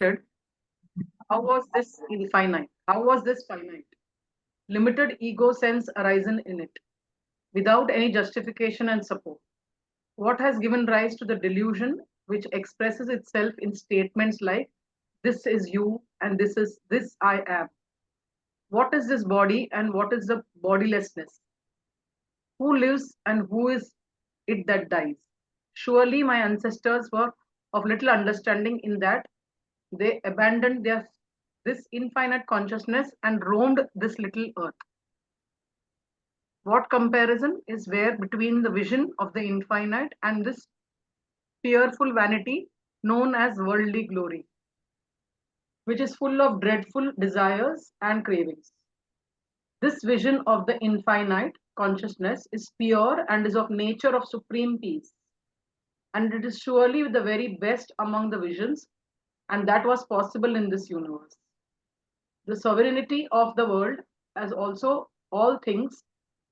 How was this infinite? How was this finite? Limited ego sense arisen in it, without any justification and support. What has given rise to the delusion which expresses itself in statements like, this is you and this I am. What is this body and what is the bodilessness? Who lives and who is it that dies? Surely my ancestors were of little understanding in that they abandoned this infinite consciousness and roamed this little earth. What comparison is there between the vision of the infinite and this fearful vanity known as worldly glory, which is full of dreadful desires and cravings? This vision of the infinite consciousness is pure and is of nature of supreme peace. And it is surely the very best among the visions, and that was possible in this universe. The sovereignty of the world, as also all things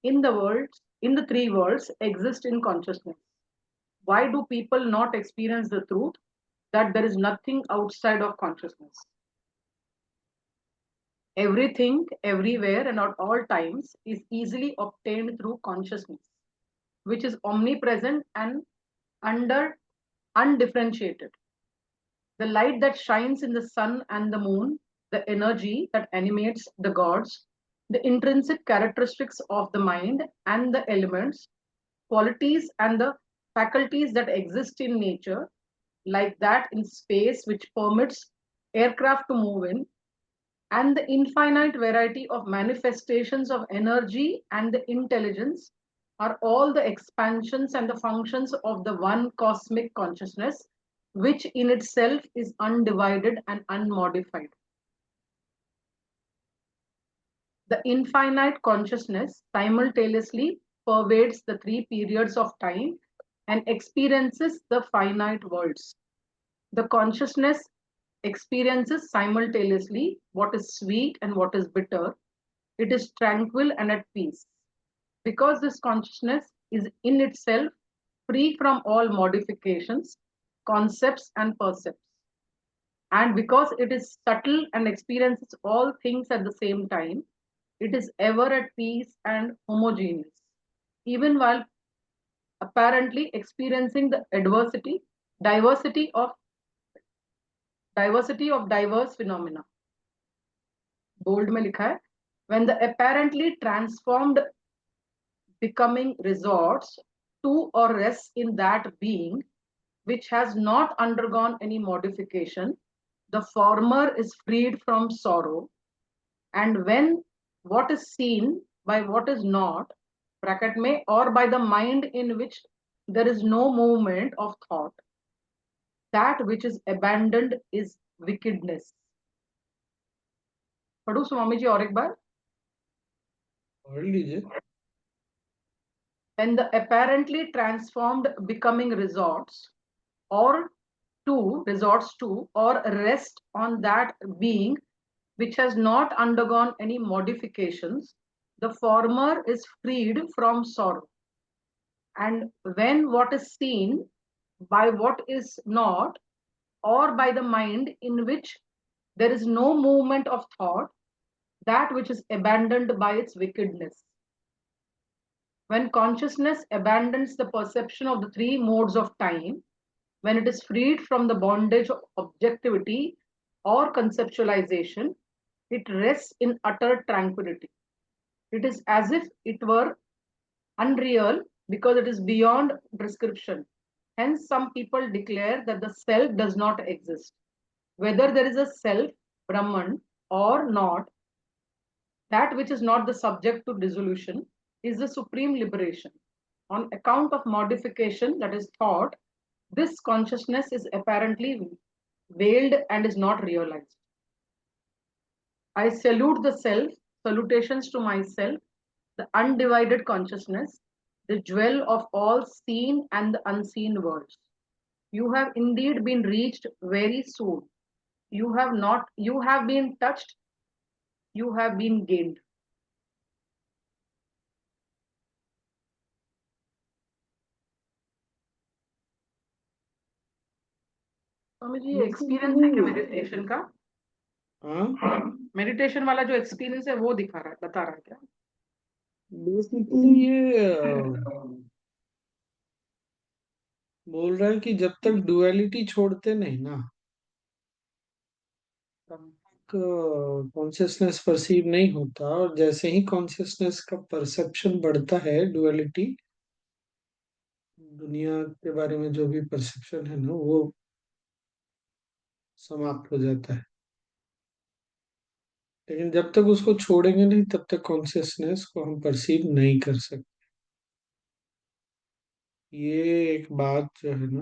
in the world, in the three worlds, exist in consciousness. Why do people not experience the truth that there is nothing outside of consciousness? Everything, everywhere, and at all times is easily obtained through consciousness, which is omnipresent and under undifferentiated. The light that shines in the sun and the moon, the energy that animates the gods, the intrinsic characteristics of the mind and the elements, qualities and the faculties that exist in nature, like that in space which permits aircraft to move in, and the infinite variety of manifestations of energy and the intelligence are all the expansions and the functions of the one cosmic consciousness, which in itself is undivided and unmodified. The infinite consciousness simultaneously pervades the three periods of time and experiences the finite worlds. The consciousness experiences simultaneously what is sweet and what is bitter. It is tranquil and at peace. Because this consciousness is in itself free from all modifications, concepts, and percepts. And because it is subtle and experiences all things at the same time, it is ever at peace and homogeneous, even while apparently experiencing the diversity of diversity of diverse phenomena. Bold में लिखा है, when the apparently transformed becoming resorts to or rests in that being which has not undergone any modification, the former is freed from sorrow. And when what is seen by what is not, bracket में, or by the mind in which there is no movement of thought, that which is abandoned is wickedness. पढ़ू स्वामी जी और एक बार. पढ़ लीजिए. When the apparently transformed becoming or resorts to or rest on that being which has not undergone any modifications, the former is freed from sorrow. And when what is seen by what is not, or by the mind in which there is no movement of thought, that which is abandoned by its wickedness. When consciousness abandons the perception of the three modes of time, when it is freed from the bondage of objectivity or conceptualization, it rests in utter tranquility. It is as if it were unreal because it is beyond prescription. Hence, some people declare that the self does not exist. Whether there is a self, Brahman, or not, that which is not the subject to dissolution is the supreme liberation. On account of modification, that is thought, this consciousness is apparently veiled and is not realized. I salute the self, salutations to myself, the undivided consciousness, the jewel of all seen and the unseen worlds. You have indeed been reached very soon. You have been touched, you have been gained. Swami ji, ये experience है क्या meditation का? हाँ, meditation वाला जो experience है वो दिखा रहा है, बता रहा है क्या? बेसिकली ये बोल रहा है कि जब तक डुअलिटी छोड़ते नहीं ना, तब तक कॉन्शियसनेस परसीव नहीं होता। और जैसे ही कॉन्शियसनेस का परसेप्शन बढ़ता है, डुअलिटी, दुनिया के बारे में जो भी परसेप्शन है ना, वो समाप्त हो जाता है। लेकिन जब तक उसको छोड़ेंगे नहीं, तब तक कॉन्शियसनेस को हम परसीव नहीं कर सकते। ये एक बात जो है ना,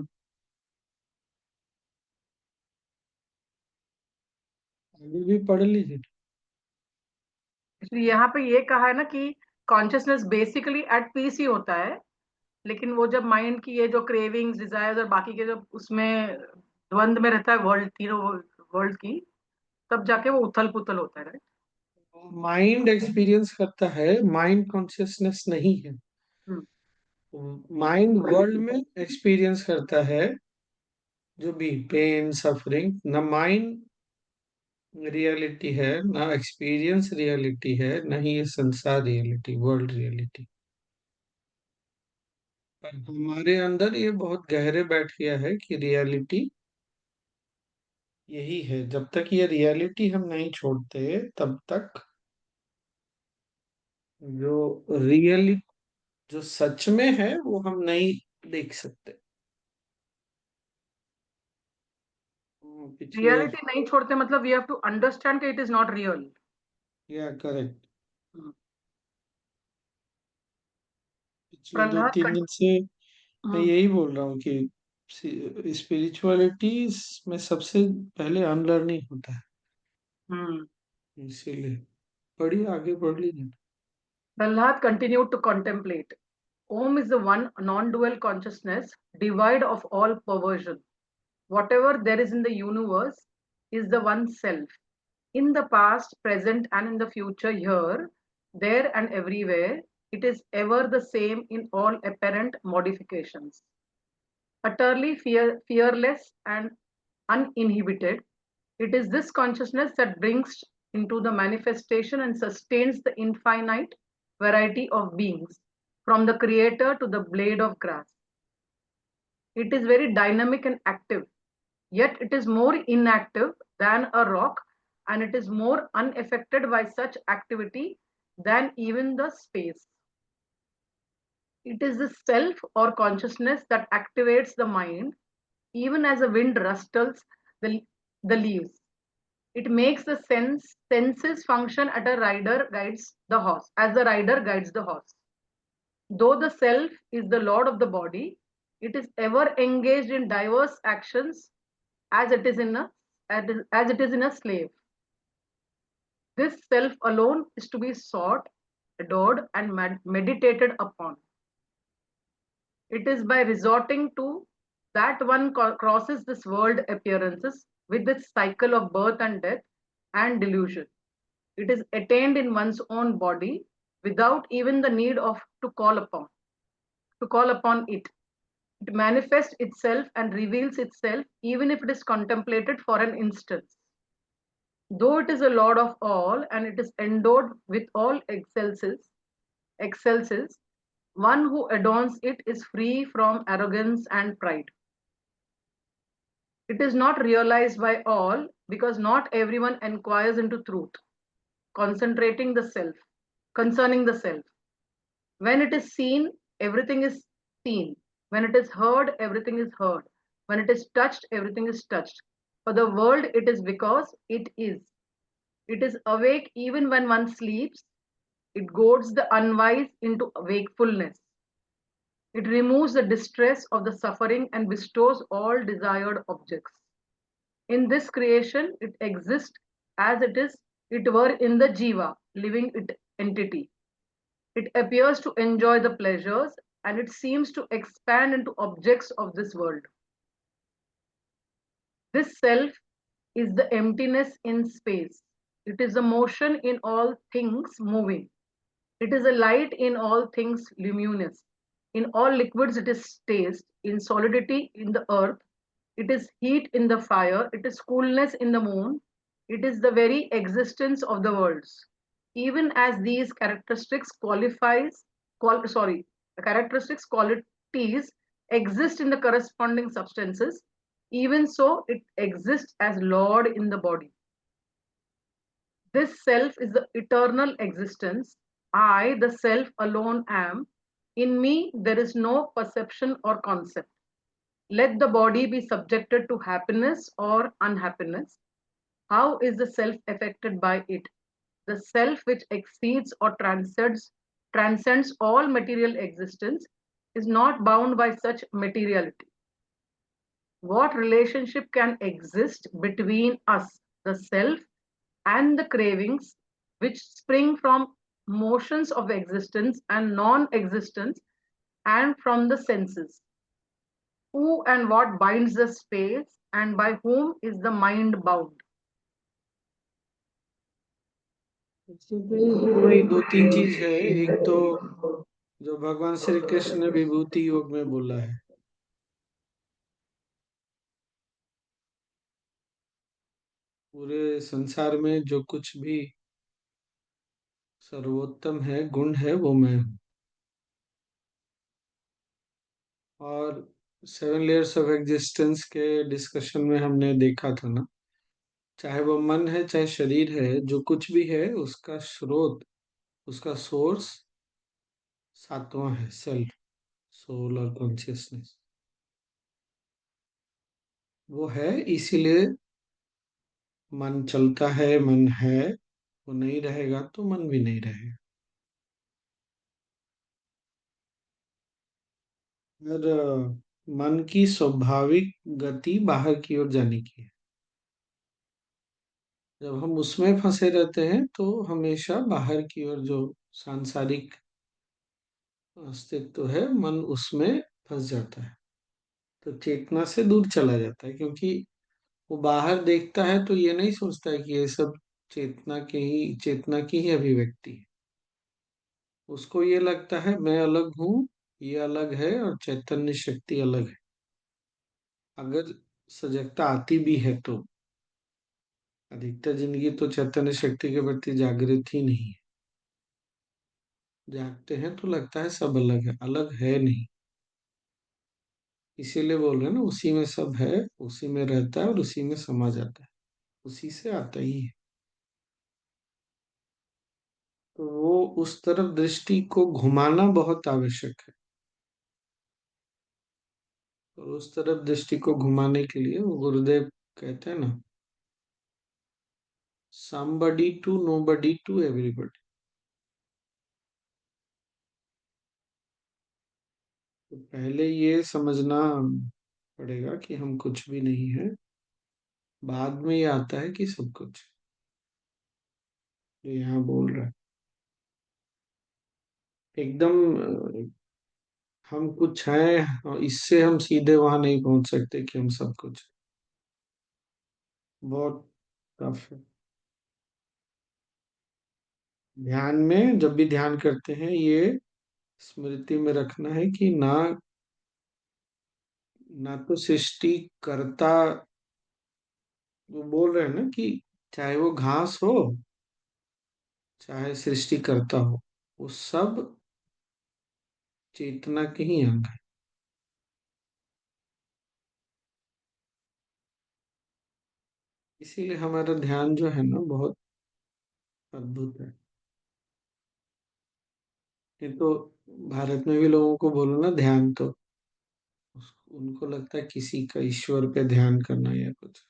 आगे भी पढ़ लीजिए। इसलिए यहाँ पे ये कहा है ना कि कॉन्शियसनेस बेसिकली एट पीस ही होता है, लेकिन वो जब माइंड की ये जो क्रेविंग्स, डिजायर्स और बाकी के जब उसमें द्वंद में रहता है, वर्ल्ड, तीनों वर्ल्ड की, तब जाके वो उथल पुथल होता है, राइट? माइंड एक्सपीरियंस करता है, माइंड कॉन्शियसनेस नहीं है। हम्म। माइंड वर्ल्ड में एक्सपीरियंस करता है जो भी पेन सफरिंग। न माइंड रियलिटी है, ना एक्सपीरियंस रियलिटी है, न ही ये संसार रियलिटी, वर्ल्ड रियलिटी। पर हमारे अंदर ये बहुत गहरे बैठ गया है कि रियलिटी यही है। जब तक ये रियलिटी हम नहीं छोड़ते, तब तक जो रियली, जो सच में है, वो हम नहीं देख सकते। पिछले, रियलिटी नहीं छोड़ते मतलब वी हैव टू अंडरस्टैंड कि इट इज नॉट रियल। या करेक्ट, पिछले दो प्रहलाद तीन दिन से मैं हम्म। यही बोल रहा हूँ कि स्पिरिचुअलिटी में सबसे पहले अनलर्निंग होता है। हम्म। इसीलिए पढ़िए, आगे बढ़ लीजिए। Prahlad continued to contemplate. Om is the one non-dual consciousness, devoid of all perversion. Whatever there is in the universe is the one self. In the past, present, and in the future, here, there, and everywhere, it is ever the same in all apparent modifications. Utterly fearless and uninhibited, it is this consciousness that brings into the manifestation and sustains the infinite variety of beings, from the creator to the blade of grass. It is very dynamic and active, yet it is more inactive than a rock, and it is more unaffected by such activity than even the space. It is the self or consciousness that activates the mind, even as a wind rustles the leaves. It makes the senses function at a rider guides the horse, as the rider guides the horse. Though the self is the lord of the body, it is ever engaged in diverse actions as it is in a as it is in a slave. This self alone is to be sought, adored, and meditated upon. It is by resorting to that one crosses this world appearances with its cycle of birth and death and delusion. It is attained in one's own body without even the need of to call upon it. It manifests itself and reveals itself even if it is contemplated for an instant. Though it is a lord of all and it is endowed with all excelsis, one who adorns it is free from arrogance and pride. It is not realized by all because not everyone inquires into truth, concentrating the self, concerning the self. When it is seen, everything is seen. When it is heard, everything is heard. When it is touched, everything is touched. For the world, it is because it is. It is awake even when one sleeps. It goads the unwise into wakefulness. It removes the distress of the suffering and bestows all desired objects. In this creation, it exists as it were in the jiva, living entity. It appears to enjoy the pleasures and it seems to expand into objects of this world. This self is the emptiness in space. It is a motion in all things moving. It is a light in all things luminous. In all liquids, it is taste. In solidity, in the earth. it is heat in the fire, it is coolness in the moon, it is the very existence of the worlds. Even as these characteristics qualities exist in the corresponding substances, even so it exists as Lord in the body. This self is the eternal existence. I, the self alone, am. In me, there is no perception or concept. Let the body be subjected to happiness or unhappiness. How is the self affected by it? The self which exceeds or transcends all material existence is not bound by such materiality. What relationship can exist between us, the self, and the cravings which spring from motions of existence and non existence and from the senses? Who and what binds the space, and by whom is the mind bound? वही दो तीन चीज है। एक तो जो भगवान श्री कृष्ण ने विभूति योग में बोला है, पूरे संसार में जो कुछ भी सर्वोत्तम है, गुण है, वो मैं हूँ। और 7 लेयर्स ऑफ एग्जिस्टेंस के डिस्कशन में हमने देखा था ना, चाहे वो मन है चाहे शरीर है, जो कुछ भी है उसका स्रोत, उसका सोर्स सातवां है, सेल्फ, सोल और कॉन्शियसनेस। वो है, इसीलिए मन चलता है, मन है। वो नहीं रहेगा तो मन भी नहीं रहेगा। और मन की स्वाभाविक गति बाहर की ओर जाने की है। जब हम उसमें फंसे रहते हैं तो हमेशा बाहर की ओर जो सांसारिक अस्तित्व है, मन उसमें फंस जाता है, तो चेतना से दूर चला जाता है। क्योंकि वो बाहर देखता है तो ये नहीं सोचता है कि ये सब चेतना की ही अभिव्यक्ति है। उसको ये लगता है मैं अलग हूँ, ये अलग है और चैतन्य शक्ति अलग है। अगर सजगता आती भी है तो अधिकतर जिंदगी तो चैतन्य शक्ति के प्रति जागृत ही नहीं है। जागते हैं तो लगता है सब अलग है नहीं। इसीलिए बोल रहे हैं ना, उसी में सब है, उसी में रहता है और उसी में समा जाता है, उसी से आता ही है। तो वो उस तरफ दृष्टि को घुमाना बहुत आवश्यक है। और उस तरफ दृष्टि को घुमाने के लिए वो गुरुदेव कहते हैं ना, somebody to nobody to everybody। तो पहले ये समझना पड़ेगा कि हम कुछ भी नहीं है, बाद में ये आता है कि सब कुछ। जो यहाँ बोल रहा है एकदम हम कुछ हैं, और इससे हम सीधे वहां नहीं पहुंच सकते कि हम सब कुछ। बहुत टफ है। ध्यान में जब भी ध्यान करते हैं, ये स्मृति में रखना है कि ना ना तो सृष्टि करता, वो बोल रहे हैं ना कि चाहे वो घास हो चाहे सृष्टि करता हो, वो सब चेतना के ही अंग है। इसीलिए हमारा ध्यान जो है ना, बहुत अद्भुत है। ये तो भारत में भी लोगों को बोलो ना ध्यान, तो उनको लगता है किसी का ईश्वर पे ध्यान करना या कुछ,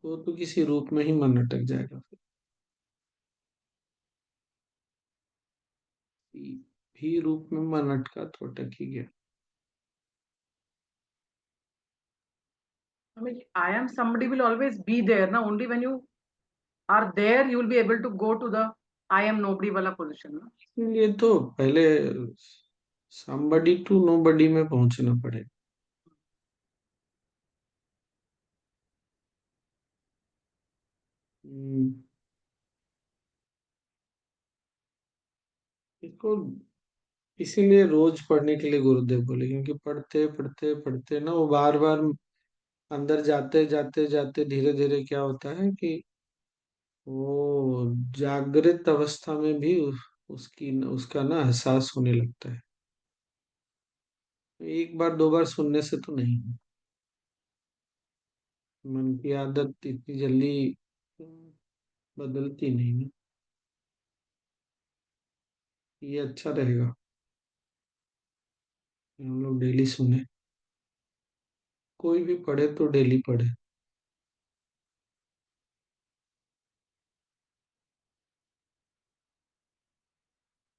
तो किसी रूप में ही मन अटक जाएगा फिर। भी रूप में मन अटका तो अटक ही गया। I mean, I am somebody will always be there. Now, only when you are there, you will be able to go to the I am nobody wala position. No? इसलिए तो पहले somebody to nobody में पहुंचना पड़ेगा। हम्म, इसको इसीलिए रोज पढ़ने के लिए गुरुदेव बोले, क्योंकि पढ़ते पढ़ते पढ़ते ना वो बार बार अंदर जाते जाते जाते धीरे धीरे क्या होता है कि वो जागृत अवस्था में भी उसका ना एहसास होने लगता है। एक बार दो बार सुनने से तो नहीं, मन की आदत इतनी जल्दी बदलती नहीं ना। ये अच्छा रहेगा कि हम लोग डेली सुने, कोई भी पढ़े तो डेली पढ़े।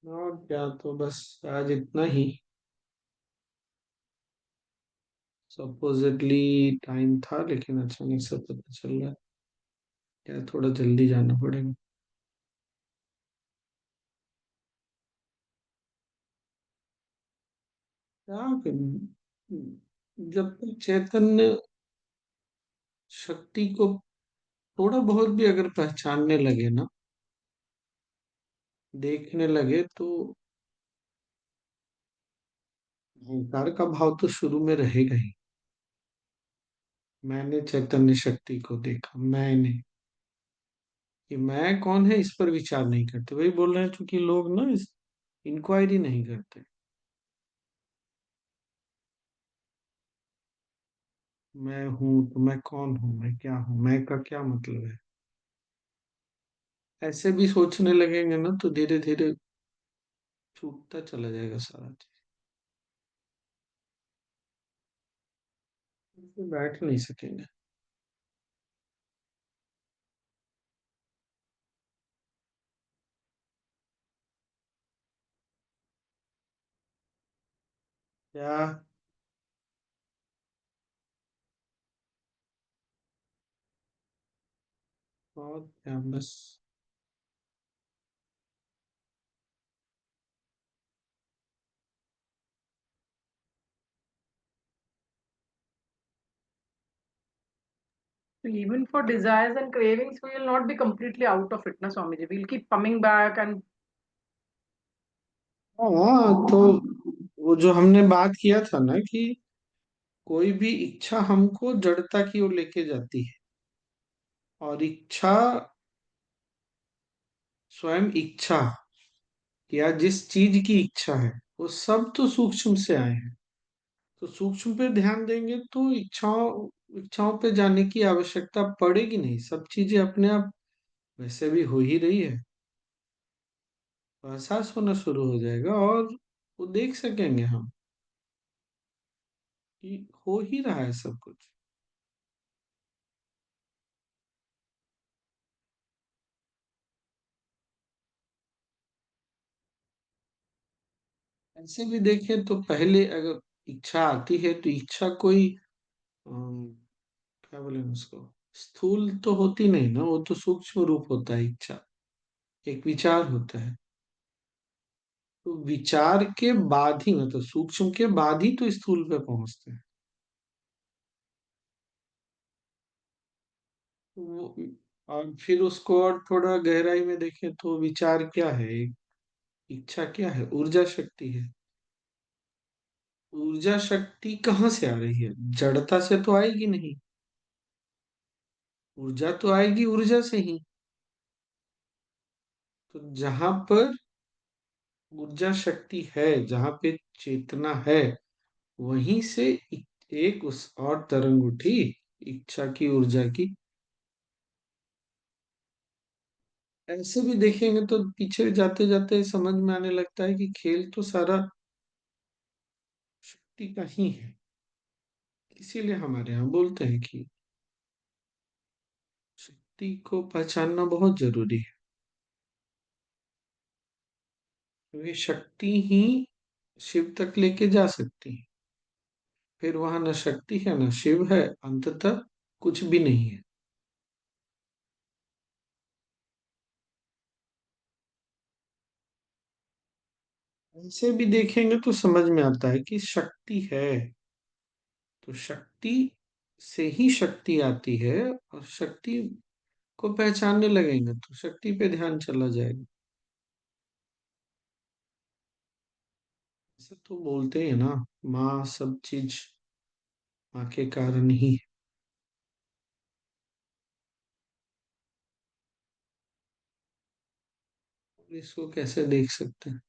और क्या, तो बस आज इतना ही। सपोजिटली टाइम था, लेकिन अचानक से पता चल रहा है क्या थोड़ा जल्दी जाना पड़ेगा। क्या जब तक चैतन्य शक्ति को थोड़ा बहुत भी अगर पहचानने लगे ना, देखने लगे, तो अहंकार का भाव तो शुरू में रहेगा ही। मैंने चैतन्य शक्ति को देखा, मैंने, कि मैं कौन है इस पर विचार नहीं करते। वही बोल रहे हैं, क्योंकि लोग ना इस इंक्वायरी नहीं करते। मैं हूँ तो मैं कौन हूँ, मैं क्या हूँ, मैं का क्या मतलब है। ऐसे भी सोचने लगेंगे ना तो धीरे धीरे छूटता चला जाएगा सारा चीज। फिर बैठ नहीं सकेंगे। क्या? और क्या, बस। So even for desires and cravings, we will not be completely out of it, na Swamiji. We'll keep coming back and हाँ, तो वो जो हमने बात किया था ना कि कोई भी इच्छा हमको जड़ता की ओर लेके जाती है, और इच्छा, स्वयं इच्छा, या जिस चीज की इच्छा है, वो सब तो सूक्ष्म से आए हैं। तो सूक्ष्म पे ध्यान देंगे तो इच्छाओं पे जाने की आवश्यकता पड़ेगी नहीं, सब चीजें अपने आप वैसे भी हो ही रही है। तो एहसास होना शुरू हो जाएगा, और वो देख सकेंगे हम कि हो ही रहा है सब कुछ। ऐसे भी देखें तो पहले अगर इच्छा आती है तो इच्छा कोई क्या बोले उसको, स्थूल तो होती नहीं ना, वो तो सूक्ष्म रूप होता है इच्छा, एक विचार होता है। तो विचार के बाद ही, मतलब सूक्ष्म के बाद ही तो स्थूल पे पहुंचते हैं। तो और फिर उसको और थोड़ा गहराई में देखें तो विचार क्या है, एक इच्छा क्या है, ऊर्जा शक्ति है। ऊर्जा शक्ति कहाँ से आ रही है? जड़ता से तो आएगी नहीं, ऊर्जा तो आएगी ऊर्जा से ही। तो जहां पर ऊर्जा शक्ति है, जहां पे चेतना है, वहीं से एक उस और तरंग उठी, इच्छा की, ऊर्जा की। ऐसे भी देखेंगे तो पीछे जाते जाते समझ में आने लगता है कि खेल तो सारा शक्ति का ही है। इसीलिए हमारे यहाँ बोलते हैं कि शक्ति को पहचानना बहुत जरूरी है, क्योंकि शक्ति ही शिव तक लेके जा सकती है। फिर वहां न शक्ति है न शिव है, अंततः कुछ भी नहीं है। ऐसे भी देखेंगे तो समझ में आता है कि शक्ति है, तो शक्ति से ही शक्ति आती है, और शक्ति को पहचानने लगेंगे तो शक्ति पे ध्यान चला जाएगा। ऐसे तो बोलते हैं ना, माँ सब चीज माँ के कारण ही। इसको कैसे देख सकते हैं?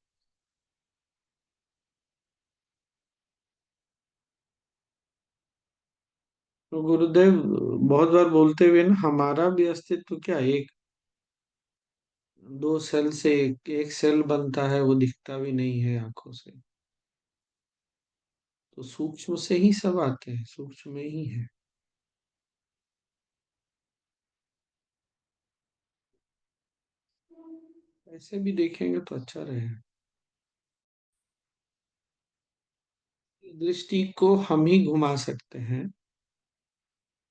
तो गुरुदेव बहुत बार बोलते हुए ना, हमारा भी अस्तित्व क्या एक दो सेल से एक सेल बनता है, वो दिखता भी नहीं है आंखों से। तो सूक्ष्म से ही सब आते हैं, सूक्ष्म में ही है। ऐसे भी देखेंगे तो अच्छा रहेगा। दृष्टि को हम ही घुमा सकते हैं।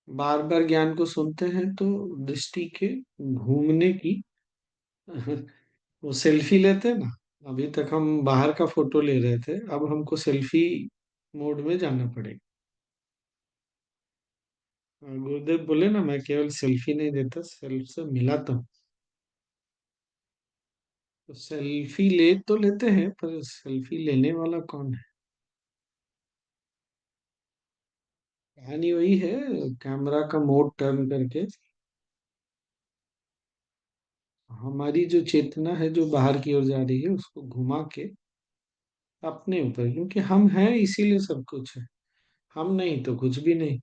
बार बार ज्ञान को सुनते हैं तो दृष्टि के घूमने की वो सेल्फी लेते हैं ना। अभी तक हम बाहर का फोटो ले रहे थे, अब हमको सेल्फी मोड में जाना पड़ेगा। गुरुदेव बोले ना, मैं केवल सेल्फी नहीं देता, सेल्फ से मिलाता हूँ। तो सेल्फी ले तो लेते हैं, पर सेल्फी लेने वाला कौन है? कहानी वही है, कैमरा का मोड टर्न करके हमारी जो चेतना है जो बाहर की ओर जा रही है उसको घुमा के अपने ऊपर, क्योंकि हम हैं इसीलिए सब कुछ है। हम नहीं तो कुछ भी नहीं।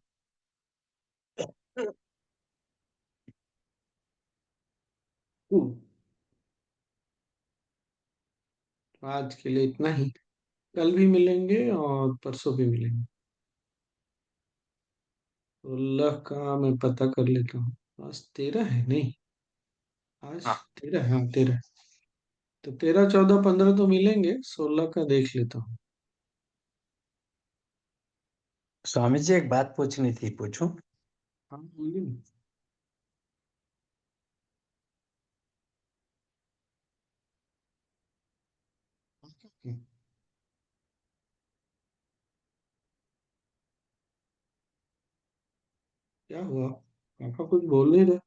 हम्म। आज के लिए इतना ही। कल भी मिलेंगे और परसों भी मिलेंगे। 16 का मैं पता कर लेता हूँ। आज 13 है नहीं? आज हाँ। 13, हाँ 13। तो 13, 14, 15 तो मिलेंगे, 16 का देख लेता हूँ। स्वामी जी एक बात पूछनी थी, पूछूं? हाँ बोलिए ना। क्या हुआ? पापा कुछ बोल नहीं रहे?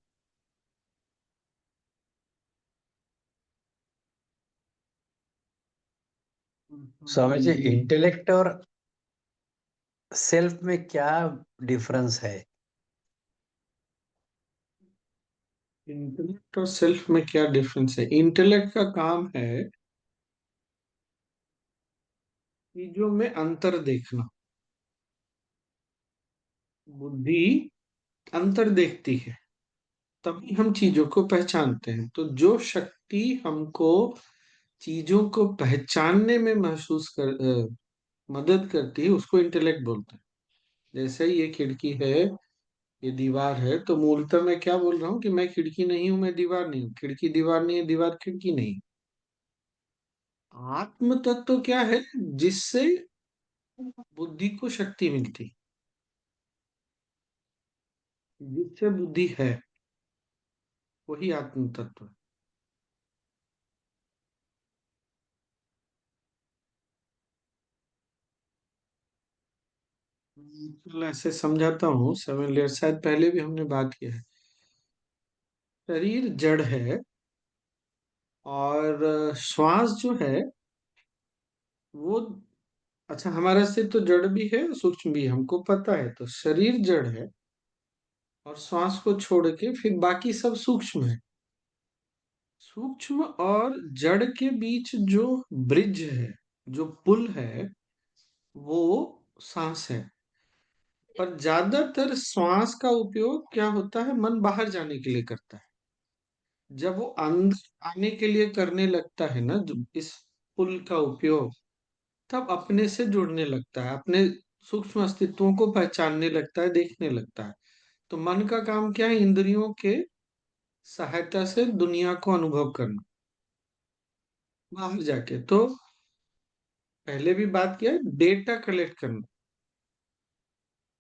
स्वामी जी, इंटेलेक्ट और सेल्फ में क्या डिफरेंस है? इंटेलेक्ट और सेल्फ में क्या डिफरेंस है? इंटेलेक्ट का काम है चीजों में अंतर देखना। बुद्धि अंतर देखती है, तभी हम चीजों को पहचानते हैं। तो जो शक्ति हमको चीजों को पहचानने में मदद करती है उसको इंटेलेक्ट बोलते हैं। जैसे ये खिड़की है, ये दीवार है, तो मूलतः मैं क्या बोल रहा हूँ कि मैं खिड़की नहीं हूं, मैं दीवार नहीं हूँ, खिड़की दीवार नहीं है, दीवार खिड़की नहीं। आत्म तत्व क्या है? जिससे बुद्धि को शक्ति मिलती, जिससे बुद्धि है, वही आत्म तत्व है। चलो ऐसे समझाता हूँ, सेवन लेयर शायद पहले भी हमने बात किया है। शरीर जड़ है, और श्वास जो है वो, अच्छा हमारा अस्तित्व तो जड़ भी है सूक्ष्म भी है, हमको पता है। तो शरीर जड़ है, और श्वास को छोड़ के फिर बाकी सब सूक्ष्म है। सूक्ष्म और जड़ के बीच जो ब्रिज है, जो पुल है, वो सांस है। पर ज्यादातर श्वास का उपयोग क्या होता है, मन बाहर जाने के लिए करता है। जब वो अंदर आने के लिए करने लगता है ना, जो इस पुल का उपयोग, तब अपने से जुड़ने लगता है, अपने सूक्ष्म अस्तित्वों को पहचानने लगता है, देखने लगता है। तो मन का काम क्या है? इंद्रियों के सहायता से दुनिया को अनुभव करना, बाहर जाके। तो पहले भी बात किया, डेटा कलेक्ट करना।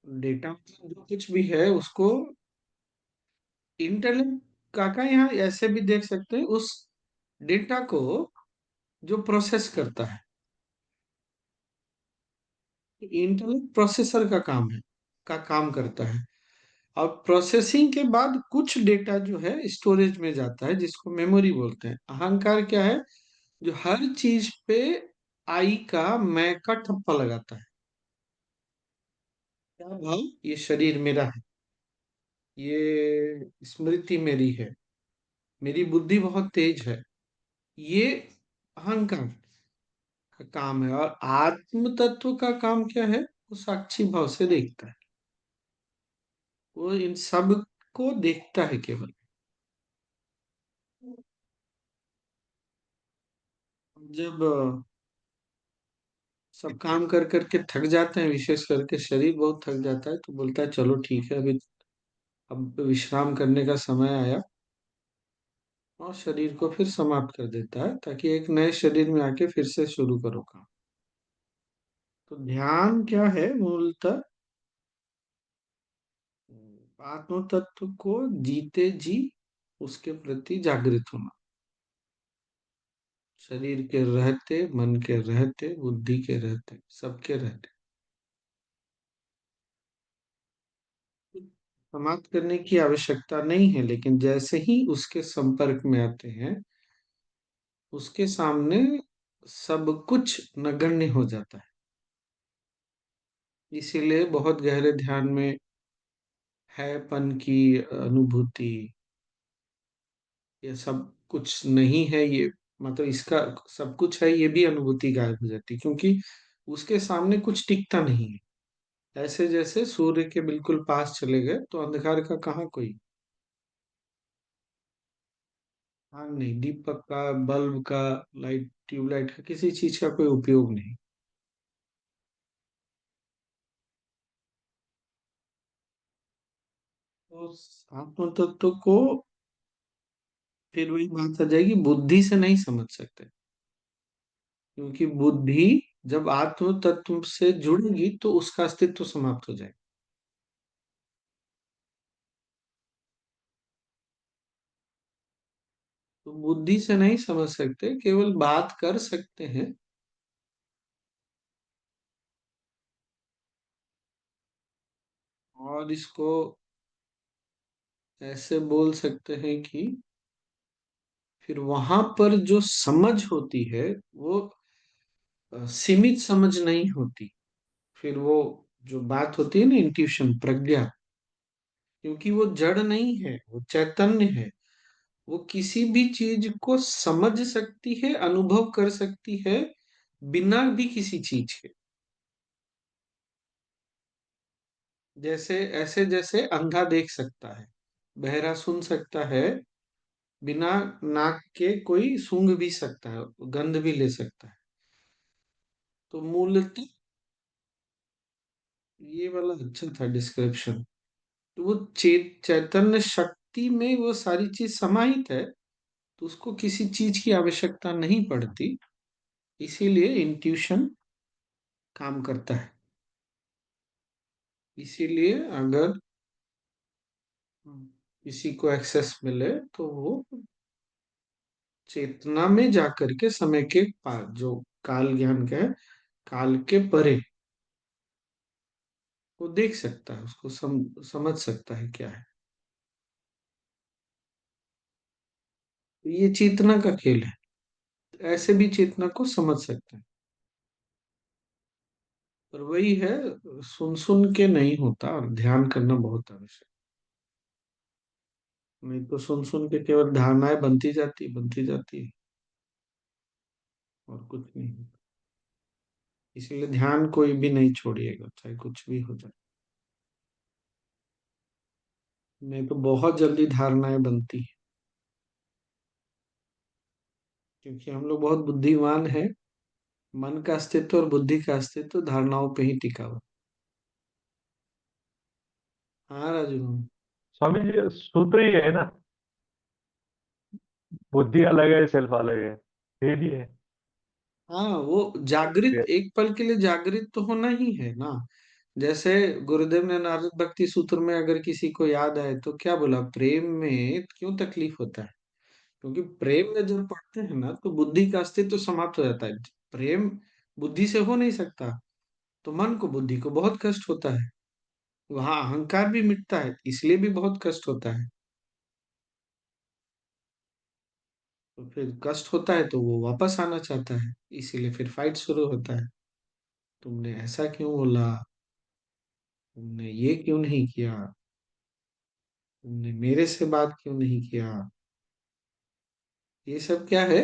डेटा जो कुछ भी है उसको इंटेलिजेंट काका यहाँ ऐसे भी देख सकते हैं, उस डेटा को जो प्रोसेस करता है। इंटेलिजेंट प्रोसेसर का काम है, का काम करता है। और प्रोसेसिंग के बाद कुछ डेटा जो है स्टोरेज में जाता है, जिसको मेमोरी बोलते हैं। अहंकार क्या है? जो हर चीज पे आई का मैं का ठप्पा लगाता है। क्या भाव? ये शरीर मेरा है, ये स्मृति मेरी है, मेरी बुद्धि बहुत तेज है, ये अहंकार का काम है। और आत्म तत्व का काम क्या है? वो साक्षी भाव से देखता है, वो इन सब को देखता है केवल। जब सब काम कर करके थक जाते हैं, विशेष करके शरीर बहुत थक जाता है, तो बोलता है चलो ठीक है, अभी अब विश्राम करने का समय आया, और शरीर को फिर समाप्त कर देता है, ताकि एक नए शरीर में आके फिर से शुरू करो काम। तो ध्यान क्या है मूलतः? आत्म तत्व को जीते जी उसके प्रति जागृत होना, शरीर के रहते, मन के रहते, बुद्धि के रहते, सबके रहते। समाप्त करने की आवश्यकता नहीं है, लेकिन जैसे ही उसके संपर्क में आते हैं, उसके सामने सब कुछ नगण्य हो जाता है। इसीलिए बहुत गहरे ध्यान में हैपन की अनुभूति, ये सब कुछ नहीं है, ये मतलब इसका सब कुछ है, ये भी अनुभूति गायब हो जाती है, क्योंकि उसके सामने कुछ टिकता नहीं है। ऐसे जैसे सूर्य के बिल्कुल पास चले गए तो अंधकार का कहाँ कोई, हाँ नहीं, दीपक का, बल्ब का, लाइट, ट्यूबलाइट का, किसी चीज का कोई उपयोग नहीं। तो आत्म तत्व को फिर वही बात आ जाएगी, बुद्धि से नहीं समझ सकते, क्योंकि बुद्धि जब आत्म तत्व से जुड़ेगी तो उसका अस्तित्व समाप्त हो जाएगा। तो बुद्धि से नहीं समझ सकते, केवल बात कर सकते हैं। और इसको ऐसे बोल सकते हैं कि फिर वहां पर जो समझ होती है वो सीमित समझ नहीं होती। फिर वो जो बात होती है ना, इंट्यूशन, प्रज्ञा, क्योंकि वो जड़ नहीं है, वो चैतन्य है, वो किसी भी चीज को समझ सकती है, अनुभव कर सकती है, बिना भी किसी चीज के। जैसे ऐसे जैसे अंधा देख सकता है, बहरा सुन सकता है, बिना नाक के कोई सूंघ भी सकता है, गंध भी ले सकता है। तो मूलतः ये वाला अच्छा था डिस्क्रिप्शन। तो वो चैतन्य शक्ति में वो सारी चीज समाहित है, तो उसको किसी चीज की आवश्यकता नहीं पड़ती, इसीलिए इंट्यूशन काम करता है। इसीलिए अगर किसी को एक्सेस मिले तो वो चेतना में जाकर के समय के पार, जो काल ज्ञान का है, काल के परे, वो देख सकता है, उसको समझ सकता है क्या है। तो ये चेतना का खेल है, ऐसे भी चेतना को समझ सकते हैं। पर वही है, सुन सुन के नहीं होता, और ध्यान करना बहुत आवश्यक। नहीं तो सुन सुन के केवल धारणाएं बनती जाती है, और कुछ नहीं होता। इसीलिए ध्यान कोई भी नहीं छोड़िएगा, चाहे कुछ भी हो जाए। नहीं तो बहुत जल्दी धारणाएं बनती है, क्योंकि हम लोग बहुत बुद्धिमान है। मन का अस्तित्व और बुद्धि का अस्तित्व धारणाओं पे ही टिका हुआ। हाँ राजू। स्वामी जी सूत्र ही है ना, बुद्धि अलग है सेल्फ अलग है, भेद ही है। हाँ, वो जागृत, एक पल के लिए जागृत तो होना ही है ना। जैसे गुरुदेव ने नारद भक्ति सूत्र में अगर किसी को याद आए तो क्या बोला, प्रेम में क्यों तकलीफ होता है? क्योंकि प्रेम में जब पढ़ते हैं ना तो बुद्धि का अस्तित्व समाप्त हो जाता है। प्रेम बुद्धि से हो नहीं सकता, तो मन को, बुद्धि को बहुत कष्ट होता है, वहां अहंकार भी मिटता है, इसलिए भी बहुत कष्ट होता है। तो फिर कष्ट होता है तो वो वापस आना चाहता है, इसीलिए फिर फाइट शुरू होता है। तुमने ऐसा क्यों बोला, तुमने ये क्यों नहीं किया, तुमने मेरे से बात क्यों नहीं किया। ये सब क्या है?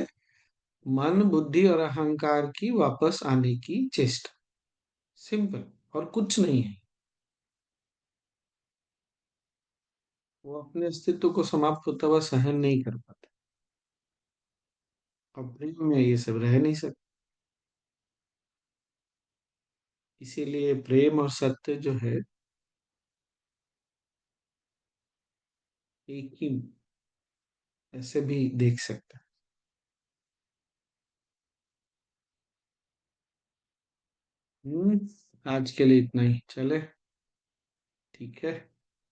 मन, बुद्धि और अहंकार की वापस आने की चेष्टा। सिंपल, और कुछ नहीं है। वो अपने अस्तित्व को समाप्त होता हुआ सहन नहीं कर पाता। अब प्रेम में ये सब रह नहीं सकता। इसीलिए प्रेम और सत्य जो है एक ही, ऐसे भी देख सकता है। आज के लिए इतना ही, चले, ठीक है।